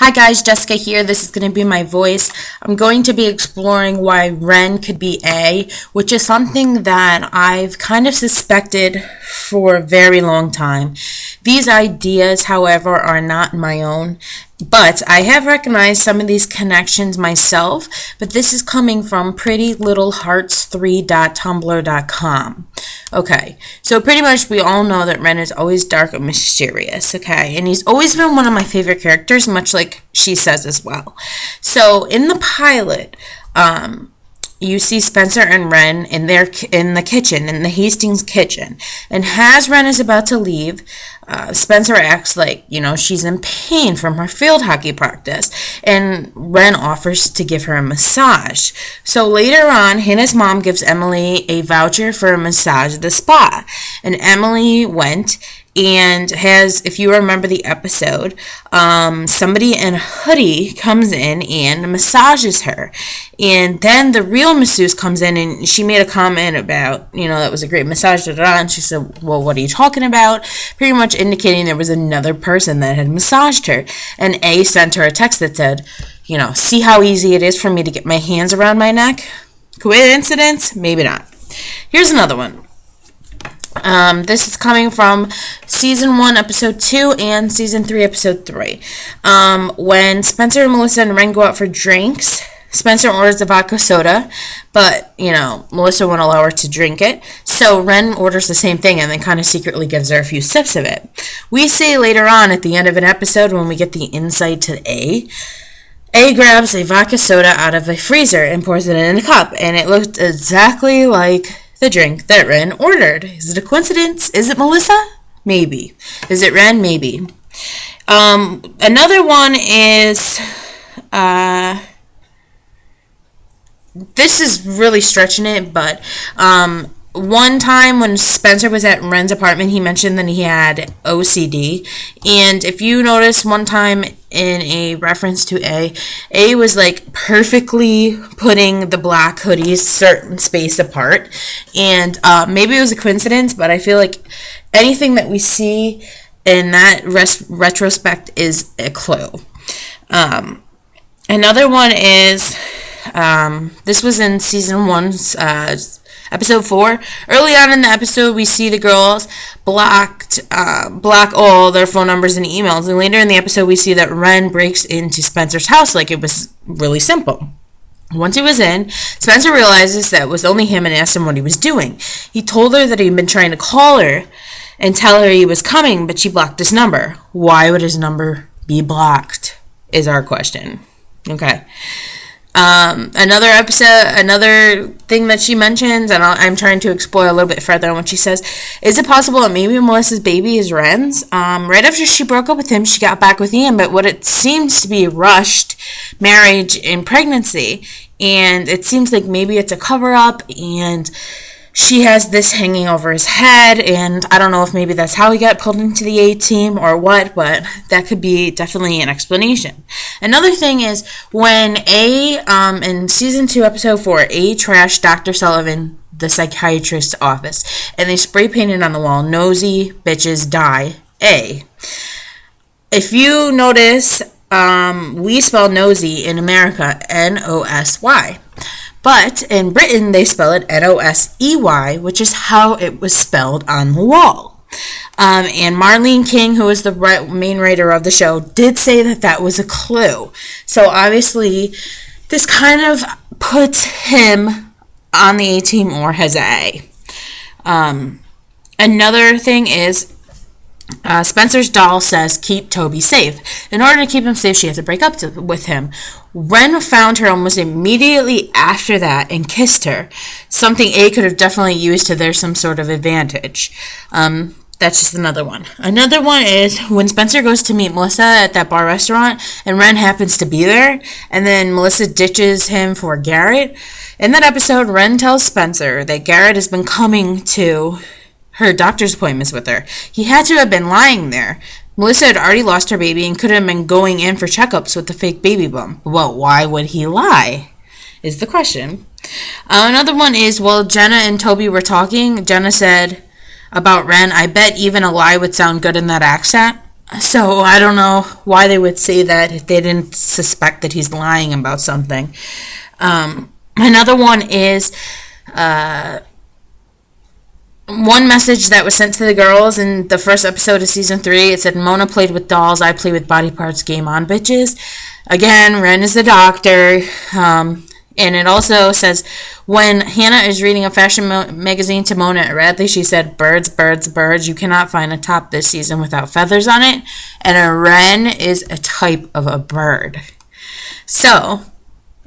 Hi guys, Jessica here. This is going to be my voice. I'm going to be exploring why Wren could be A, which is something that I've kind of suspected for a very long time. These ideas, however, are not my own, but I have recognized some of these connections myself, but this is coming from prettylittlehearts3.tumblr.com. Okay, so pretty much we all know that Wren is always dark and mysterious, okay? And he's always been one of my favorite characters, much like she says as well. So in the pilot, you see Spencer and Wren in the kitchen, in the Hastings kitchen. And as Wren is about to leave, Spencer acts like, she's in pain from her field hockey practice. And Wren offers to give her a massage. So later on, Hannah's mom gives Emily a voucher for a massage at the spa. And Emily went and has, if you remember the episode, somebody in a hoodie comes in and massages her. And then the real masseuse comes in and she made a comment about, that was a great massage, and she said, well, what are you talking about? Pretty much indicating there was another person that had massaged her. And A sent her a text that said, see how easy it is for me to get my hands around my neck? Coincidence? Maybe not. Here's another one. This is coming from Season 1, Episode 2, and Season 3, Episode 3. When Spencer, Melissa, and Wren go out for drinks, Spencer orders a vodka soda, but, Melissa won't allow her to drink it. So Wren orders the same thing and then kind of secretly gives her a few sips of it. We see later on at the end of an episode when we get the insight to A grabs a vodka soda out of a freezer and pours it in a cup, and it looked exactly like the drink that Wren ordered. Is it a coincidence? Is it Melissa? Maybe. Is it Wren? Maybe. Another one is, this is really stretching it, but one time when Spencer was at Wren's apartment, he mentioned that he had OCD. And if you notice one time in a reference to A was like perfectly putting the black hoodies certain space apart. And maybe it was a coincidence, but I feel like anything that we see in that retrospect is a clue. Another one is, this was in Season 1's Episode 4. Early on in the episode, we see the girls block all their phone numbers and emails. And later in the episode, we see that Wren breaks into Spencer's house like it was really simple. Once he was in, Spencer realizes that it was only him and asked him what he was doing. He told her that he'd been trying to call her and tell her he was coming, but she blocked his number. Why would his number be blocked is our question. Okay. Another thing that she mentions, and I'm trying to explore a little bit further on what she says, is it possible that maybe Melissa's baby is Wren's? Right after she broke up with him, she got back with Ian, but what it seems to be rushed marriage and pregnancy, and it seems like maybe it's a cover-up, and she has this hanging over his head, and I don't know if maybe that's how he got pulled into the A team or what, but that could be definitely an explanation. Another thing is when in Season 2, Episode 4, A trashed Dr. Sullivan, the psychiatrist's office, and they spray painted on the wall, "Nosy bitches die, A." If you notice, we spell nosy in America Nosy. But in Britain, they spell it Nosey, which is how it was spelled on the wall. And Marlene King, who is the main writer of the show, did say that that was a clue. So obviously, this kind of puts him on the A team or has A. Another thing is, Spencer's doll says, keep Toby safe. In order to keep him safe, she has to break up with him. Wren found her almost immediately after that and kissed her. Something A could have definitely used to their some sort of advantage. That's just another one. Another one is when Spencer goes to meet Melissa at that bar restaurant and Wren happens to be there, and then Melissa ditches him for Garrett. In that episode, Wren tells Spencer that Garrett has been coming to her doctor's appointments with her. He had to have been lying there. Melissa had already lost her baby and could have been going in for checkups with the fake baby bump. Well, why would he lie? Is the question. Another one is, while Jenna and Toby were talking, Jenna said about Wren, I bet even a lie would sound good in that accent. So I don't know why they would say that if they didn't suspect that he's lying about something. Another one is one message that was sent to the girls in the first episode of season 3. It said, Mona played with dolls, I play with body parts, game on, bitches. Again, Wren is the doctor. And it also says, when Hannah is reading a fashion magazine to Mona at Radley, she said, birds, birds, birds. You cannot find a top this season without feathers on it. And a wren is a type of a bird. So,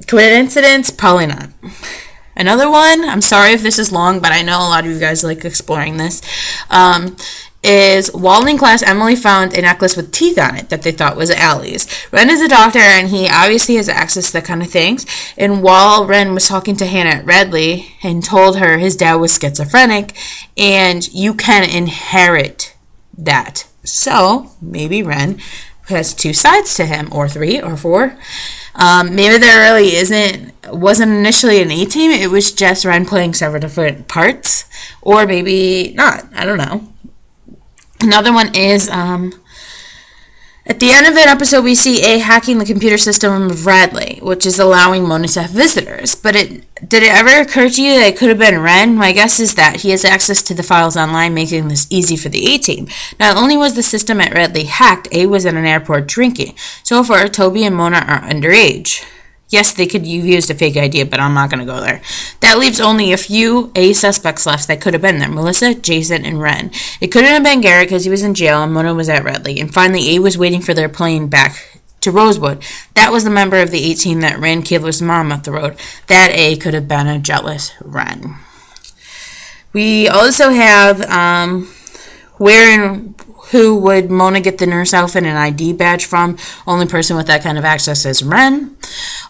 coincidence? Probably not. Another one, I'm sorry if this is long, but I know a lot of you guys like exploring this, is while in class, Emily found a necklace with teeth on it that they thought was Allie's. Wren is a doctor, and he obviously has access to that kind of things. And while Wren was talking to Hannah at Radley and told her his dad was schizophrenic, and you can inherit that. So, maybe Wren has 2 sides to him, or 3, or 4. Maybe there really wasn't initially an A-team, it was just Wren playing several different parts, or maybe not, I don't know. Another one is, at the end of an episode, we see A hacking the computer system of Radley, which is allowing Mona to have visitors. But did it ever occur to you that it could have been Wren? My guess is that he has access to the files online, making this easy for the A-team. Not only was the system at Radley hacked, A was at an airport drinking. So far, Toby and Mona are underage. Yes, they could have used a fake ID, but I'm not going to go there. That leaves only a few A suspects left that could have been there. Melissa, Jason, and Wren. It couldn't have been Garrett because he was in jail and Mona was at Radley. And finally, A was waiting for their plane back to Rosewood. That was the member of the A-team that ran Kayla's mom up the road. That A could have been a jealous Wren. We also have where and who would Mona get the nurse outfit and ID badge from? Only person with that kind of access is Wren.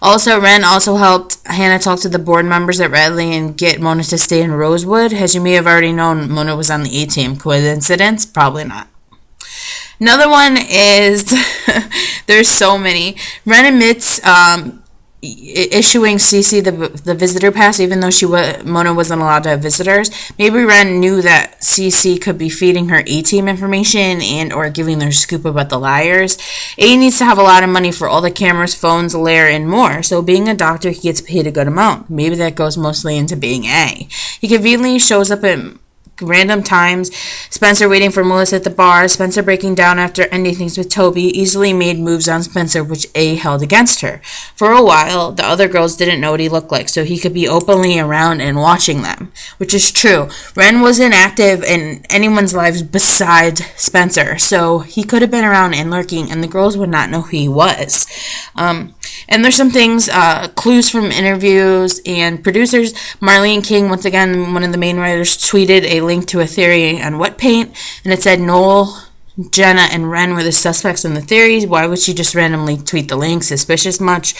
Also, Wren also helped Hannah talk to the board members at Radley and get Mona to stay in Rosewood. As you may have already known, Mona was on the A-team. Coincidence? Probably not. Another one is, there's so many. Wren admits issuing Cece the visitor pass, even though Mona wasn't allowed to have visitors. Maybe Wren knew that Cece could be feeding her A-team information and or giving their scoop about the liars. A needs to have a lot of money for all the cameras, phones, lair, and more. So being a doctor, he gets paid a good amount. Maybe that goes mostly into being A. He conveniently shows up at random times. Spencer waiting for Melissa at the bar. Spencer breaking down after ending things with Toby. Easily made moves on Spencer, which A held against her. For a while, the other girls didn't know what he looked like, so he could be openly around and watching them, which is true. Wren wasn't active in anyone's lives besides Spencer, so he could have been around and lurking, and the girls would not know who he was. And there's some things, clues from interviews and producers. Marlene King, once again, one of the main writers, tweeted a link to a theory on wet paint, and it said Noel, Jenna, and Wren were the suspects in the theories. Why would she just randomly tweet the link? Suspicious much?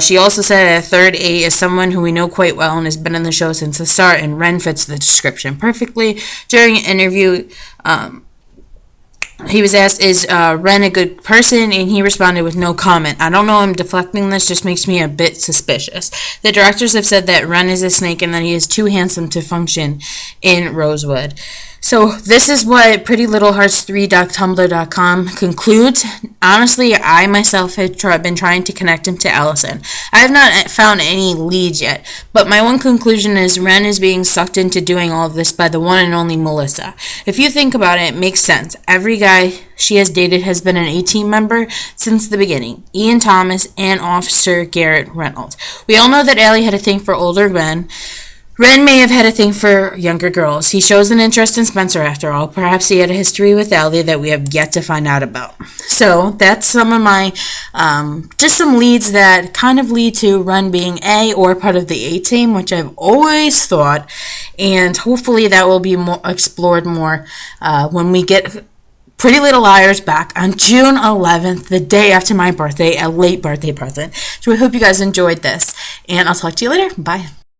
She also said a third A is someone who we know quite well and has been in the show since the start, and Wren fits the description perfectly. During an interview, he was asked, is Wren a good person? And he responded with no comment. I don't know, I'm deflecting this, just makes me a bit suspicious. The directors have said that Wren is a snake and that he is too handsome to function in Rosewood. So this is what PrettyLittleHearts3.tumblr.com concludes. Honestly, I myself have been trying to connect him to Allison. I have not found any leads yet, but my one conclusion is Wren is being sucked into doing all of this by the one and only Melissa. If you think about it, it makes sense. Every guy she has dated has been an A-team member since the beginning. Ian Thomas and Officer Garrett Reynolds. We all know that Allie had a thing for older men. Wren may have had a thing for younger girls. He shows an interest in Spencer after all. Perhaps he had a history with Allie that we have yet to find out about. So that's some of my, just some leads that kind of lead to Wren being A or part of the A-team, which I've always thought. And hopefully that will be explored more when we get Pretty Little Liars back on June 11th, the day after my birthday, a late birthday present. So I hope you guys enjoyed this. And I'll talk to you later. Bye.